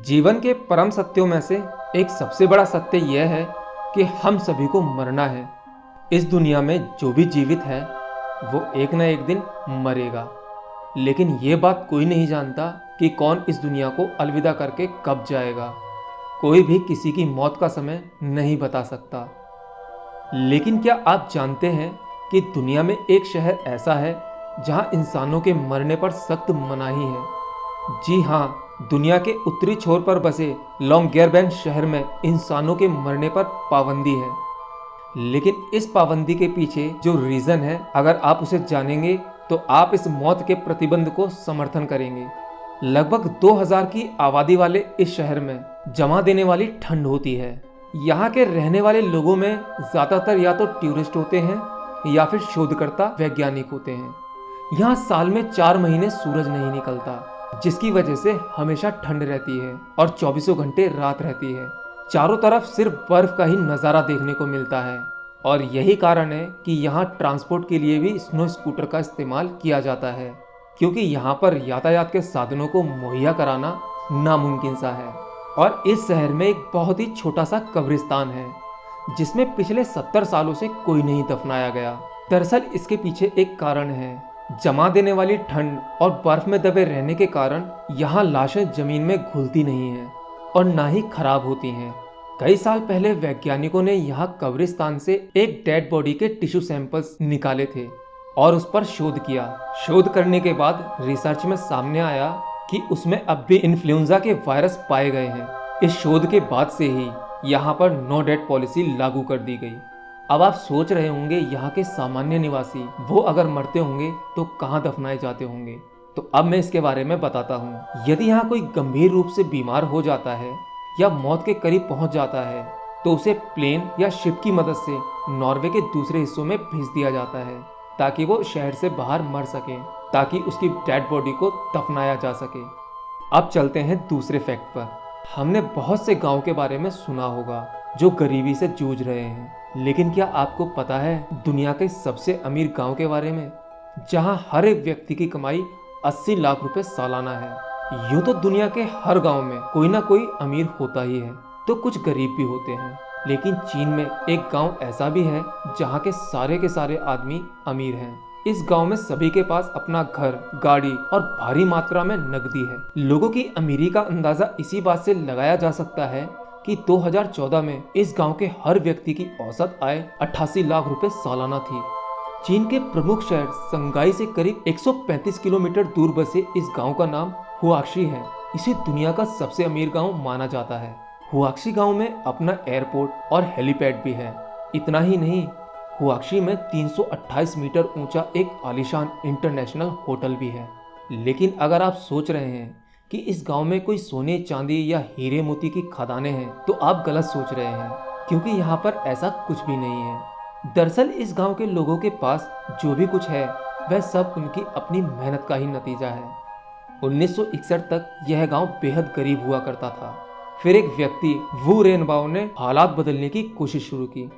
जीवन के परम सत्यों में से एक सबसे बड़ा सत्य यह है कि हम सभी को मरना है। इस दुनिया में जो भी जीवित है वो एक न एक दिन मरेगा। लेकिन ये बात कोई नहीं जानता कि कौन इस दुनिया को अलविदा करके कब जाएगा। कोई भी किसी की मौत का समय नहीं बता सकता। लेकिन क्या आप जानते हैं कि दुनिया में एक शहर ऐसा है जहां इंसानों के मरने पर सख्त मनाही है। जी हाँ, दुनिया के उत्तरी छोर पर बसे लॉन्गेरबैन शहर में इंसानों के मरने पर पाबंदी है। लेकिन इस पाबंदी के पीछे जो रीजन है, अगर आप उसे जानेंगे तो आप इस मौत के प्रतिबंध को समर्थन करेंगे। लगभग 2000 की आबादी वाले इस शहर में जमा देने वाली ठंड होती है। यहाँ के रहने वाले लोगों में ज्यादातर या तो टूरिस्ट होते हैं या फिर शोधकर्ता वैज्ञानिक होते हैं। यहाँ साल में 4 महीने सूरज नहीं निकलता, जिसकी वजह से हमेशा ठंड रहती है और 24 घंटे रात रहती है। चारों तरफ सिर्फ बर्फ का ही नज़ारा देखने को मिलता है और यही कारण है कि यहाँ ट्रांसपोर्ट के लिए भी स्नो स्कूटर का इस्तेमाल किया जाता है, क्योंकि यहाँ पर यातायात के साधनों को मुहैया कराना नामुमकिन सा है। और इस शहर में एक बहुत ही छोटा सा कब्रिस्तान है जिसमें पिछले 70 सालों से कोई नहीं दफनाया गया। दरअसल इसके पीछे एक कारण है। जमा देने वाली ठंड और बर्फ में दबे रहने के कारण यहाँ लाशें जमीन में घुलती नहीं हैं और ना ही खराब होती हैं। कई साल पहले वैज्ञानिकों ने यहाँ कब्रिस्तान से एक डेड बॉडी के टिश्यू सैंपल्स निकाले थे और उस पर शोध किया। शोध करने के बाद रिसर्च में सामने आया कि उसमें अब भी इन्फ्लुएंजा के वायरस पाए गए हैं। इस शोध के बाद से ही यहाँ पर नो डेथ पॉलिसी लागू कर दी गई। अब आप सोच रहे होंगे यहाँ के सामान्य निवासी वो अगर मरते होंगे तो कहाँ दफनाए जाते होंगे। तो अब मैं इसके बारे में बताता हूँ। यदि यहाँ कोई गंभीर रूप से बीमार हो जाता है या मौत के करीब पहुंच जाता है तो उसे प्लेन या शिप की मदद से नॉर्वे के दूसरे हिस्सों में भेज दिया जाता है ताकि वो शहर से बाहर मर सके, ताकि उसकी डेड बॉडी को दफनाया जा सके। अब चलते हैं दूसरे फैक्ट पर। हमने बहुत से गांव के बारे में सुना होगा जो गरीबी से जूझ रहे हैं, लेकिन क्या आपको पता है दुनिया के सबसे अमीर गांव के बारे में, जहां हर एक व्यक्ति की कमाई 80 लाख रुपए सालाना है। यूं तो दुनिया के हर गांव में कोई ना कोई अमीर होता ही है, तो कुछ गरीब भी होते हैं। लेकिन चीन में एक गांव ऐसा भी है जहां के सारे आदमी अमीर हैं। इस गांव में सभी के पास अपना घर, गाड़ी और भारी मात्रा में नकदी है। लोगों की अमीरी का अंदाजा इसी बात से लगाया जा सकता है कि 2014 में इस गांव के हर व्यक्ति की औसत आय 88 लाख रुपए सालाना थी। चीन के प्रमुख शहर संगाई से करीब 135 किलोमीटर दूर बसे इस गांव का नाम हुआक्शी है। इसे दुनिया का सबसे अमीर गांव माना जाता है। हुआक्शी गांव में अपना एयरपोर्ट और हेलीपैड भी है। इतना ही नहीं, हुआक्शी में 328 मीटर ऊंचा एक आलीशान इंटरनेशनल होटल भी है। लेकिन अगर आप सोच रहे हैं कि इस गांव में कोई सोने चांदी या हीरे मोती की खदानें हैं तो आप गलत सोच रहे हैं, क्योंकि यहाँ पर ऐसा कुछ भी नहीं है। दरअसल इस गांव के लोगों के पास जो भी कुछ है वह सब उनकी अपनी मेहनत का ही नतीजा है। 1961 तक यह गांव बेहद गरीब हुआ करता था। फिर एक व्यक्ति वू रेनबाओ ने हालात बदलने की कोशिश शुरू की।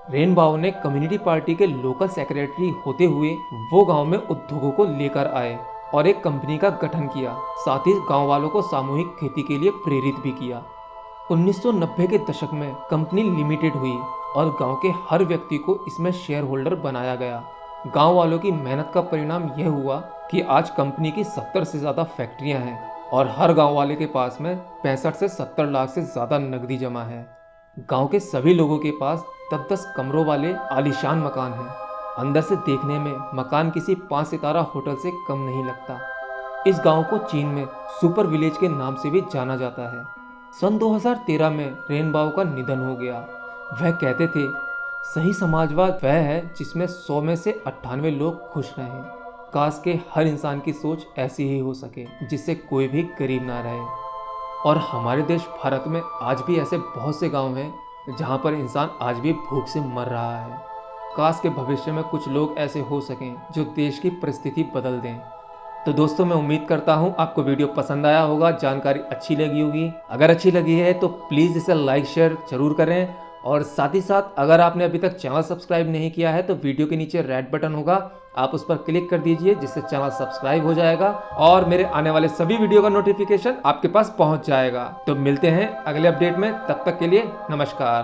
रेनबाओ ने कम्युनिटी पार्टी के लोकल सेक्रेटरी होते हुए वो गांव में उद्योगों को लेकर आए और एक कंपनी का गठन किया। साथ ही गांव वालों को सामूहिक खेती के लिए प्रेरित भी किया। 1990 के दशक में कंपनी लिमिटेड हुई और गांव के हर व्यक्ति को इसमें शेयर होल्डर बनाया गया। गांव वालों की मेहनत का परिणाम यह हुआ कि आज कंपनी की 70 से ज्यादा फैक्ट्रियां हैं और हर गांव वाले के पास में 65 से 70 लाख से ज्यादा नकदी जमा है। गांव के सभी लोगों के पास 10-10 कमरों वाले आलीशान मकान हैं। अंदर से देखने में मकान किसी 5 सितारा होटल से कम नहीं लगता। इस गांव को चीन में सुपर विलेज के नाम से भी जाना जाता है। सन 2013 में रेनबाओ का निधन हो गया। वह कहते थे, सही समाजवाद वह है जिसमें 100 में से 98 लोग खुश रहें। काश के हर इंसान की सोच ऐसी ही हो सके जिससे कोई भी गरीब ना रहे। और हमारे देश भारत में आज भी ऐसे बहुत से गांव हैं जहां पर इंसान आज भी भूख से मर रहा है। काश के भविष्य में कुछ लोग ऐसे हो सकें जो देश की परिस्थिति बदल दें। तो दोस्तों, मैं उम्मीद करता हूं आपको वीडियो पसंद आया होगा, जानकारी अच्छी लगी होगी। अगर अच्छी लगी है तो प्लीज़ इसे लाइक शेयर जरूर करें और साथ ही साथ अगर आपने अभी तक चैनल सब्सक्राइब नहीं किया है तो वीडियो के नीचे रेड बटन होगा, आप उस पर क्लिक कर दीजिए जिससे चैनल सब्सक्राइब हो जाएगा और मेरे आने वाले सभी वीडियो का नोटिफिकेशन आपके पास पहुंच जाएगा। तो मिलते हैं अगले अपडेट में, तब तक के लिए नमस्कार।